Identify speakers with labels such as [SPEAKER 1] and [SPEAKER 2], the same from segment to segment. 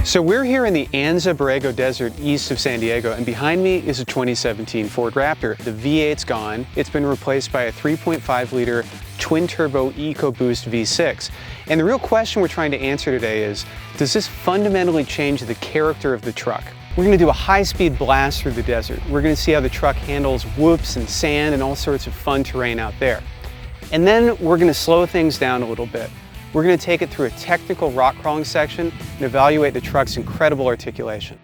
[SPEAKER 1] So we're here in the Anza Borrego Desert east of San Diego, and behind me is a 2017 Ford Raptor. The V8's gone. It's been replaced by a 3.5-liter twin-turbo EcoBoost V6. And the real question we're trying to answer today is, does this fundamentally change the character of the truck? We're going to do a high-speed blast through the desert. We're going to see how the truck handles whoops and sand and all sorts of fun terrain out there. And then we're going to slow things down a little bit. We're going to take it through a technical rock crawling section and evaluate the truck's incredible articulation.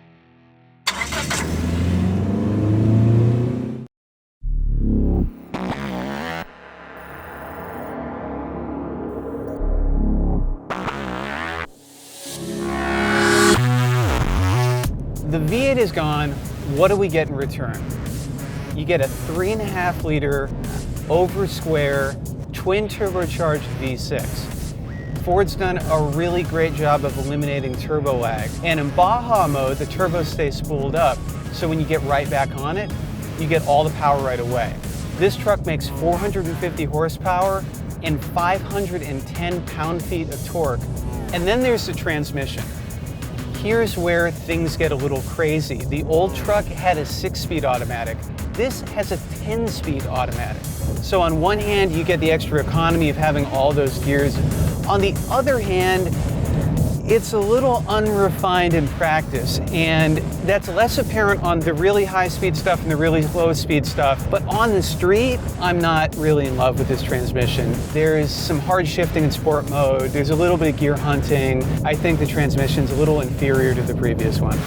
[SPEAKER 1] The V8 is gone. What do we get in return? You get a 3.5-liter over-square twin turbocharged V6. Ford's done a really great job of eliminating turbo lag. And in Baja mode, the turbos stay spooled up, so when you get right back on it, you get all the power right away. This truck makes 450 horsepower and 510 pound-feet of torque. And then there's the transmission. Here's where things get a little crazy. The old truck had a 6-speed automatic. This has a 10-speed automatic. So on one hand, you get the extra economy of having all those gears. On the other hand, it's a little unrefined in practice, and that's less apparent on the really high-speed stuff and the really low-speed stuff. But on the street, I'm not really in love with this transmission. There's some hard shifting in sport mode. There's a little bit of gear hunting. I think the transmission's a little inferior to the previous one.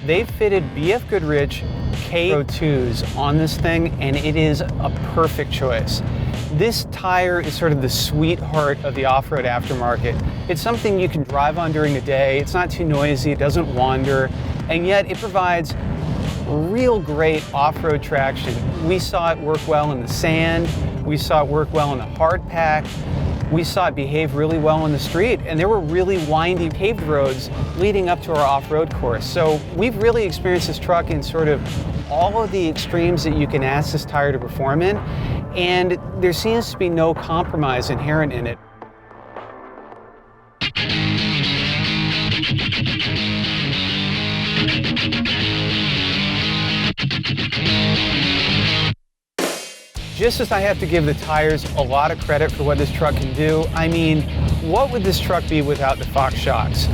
[SPEAKER 1] They fitted BF Goodrich K02s on this thing, and it is a perfect choice. This tire is sort of the sweetheart of the off-road aftermarket. It's something you can drive on during the day. It's not too noisy, it doesn't wander, and yet it provides real great off-road traction. We saw it work well in the sand, we saw it work well in the hard pack, we saw it behave really well on the street, and there were really windy paved roads leading up to our off-road course. So we've really experienced this truck in sort of all of the extremes that you can ask this tire to perform in, and there seems to be no compromise inherent in it. Just as I have to give the tires a lot of credit for what this truck can do, I mean, what would this truck be without the Fox shocks?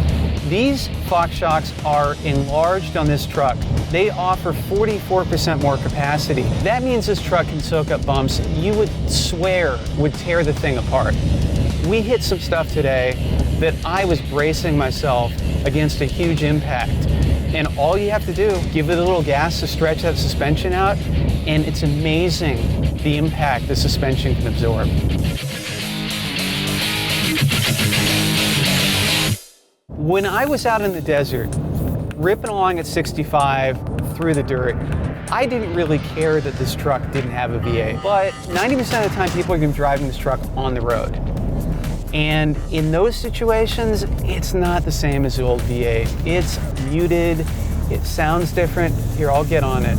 [SPEAKER 1] These Fox shocks are enlarged on this truck. They offer 44% more capacity. That means this truck can soak up bumps you would swear would tear the thing apart. We hit some stuff today that I was bracing myself against a huge impact. And all you have to do, give it a little gas to stretch that suspension out, and it's amazing the impact the suspension can absorb. When I was out in the desert, ripping along at 65 through the dirt, I didn't really care that this truck didn't have a V8. But 90% of the time, people are going to be driving this truck on the road. And in those situations, it's not the same as the old V8. It's muted, it sounds different. Here, I'll get on it.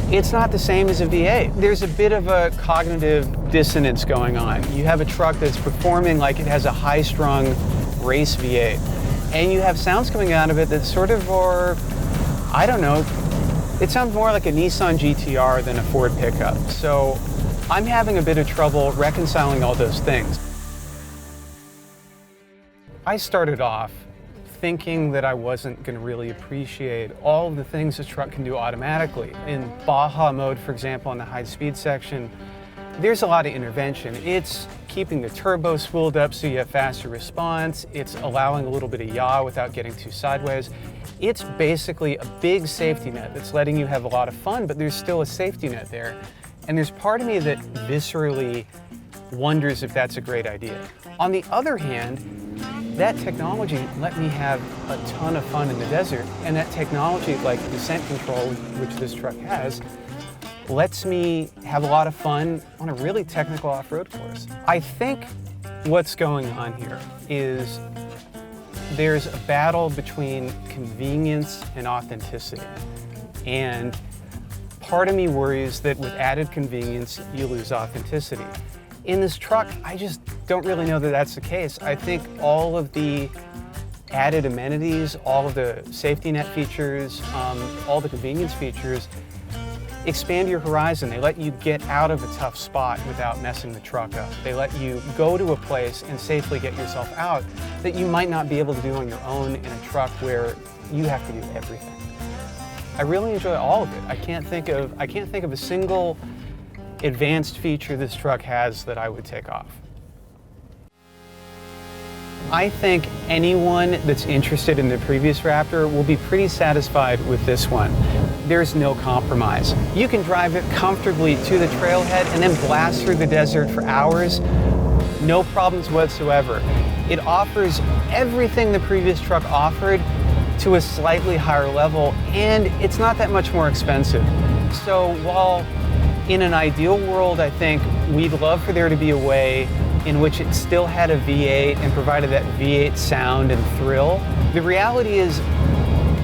[SPEAKER 1] It's not the same as a V8. There's a bit of a cognitive dissonance going on. You have a truck that's performing like it has a high-strung race V8, and you have sounds coming out of it that sort of are, I don't know, it sounds more like a Nissan GTR than a Ford pickup. So I'm having a bit of trouble reconciling all those things. I started off thinking that I wasn't going to really appreciate all of the things this truck can do automatically. In Baja mode, for example, on the high-speed section, there's a lot of intervention. It's keeping the turbo spooled up so you have faster response. It's allowing a little bit of yaw without getting too sideways. It's basically a big safety net that's letting you have a lot of fun, but there's still a safety net there. And there's part of me that viscerally wonders if that's a great idea. On the other hand, that technology let me have a ton of fun in the desert, and that technology, like descent control, which this truck has, lets me have a lot of fun on a really technical off-road course. I think what's going on here is there's a battle between convenience and authenticity. And part of me worries that with added convenience, you lose authenticity. In this truck, I just don't really know that that's the case. I think all of the added amenities, all of the safety net features, all the convenience features expand your horizon. They let you get out of a tough spot without messing the truck up. They let you go to a place and safely get yourself out that you might not be able to do on your own in a truck where you have to do everything. I really enjoy all of it. I can't think of a single advanced feature this truck has that I would take off. I think anyone that's interested in the previous Raptor will be pretty satisfied with this one. There's no compromise. You can drive it comfortably to the trailhead and then blast through the desert for hours. No problems whatsoever. It offers everything the previous truck offered to a slightly higher level, and it's not that much more expensive. So while in an ideal world, I think we'd love for there to be a way in which it still had a V8 and provided that V8 sound and thrill. The reality is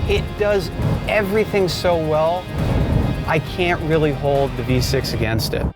[SPEAKER 1] it does everything so well, I can't really hold the V6 against it.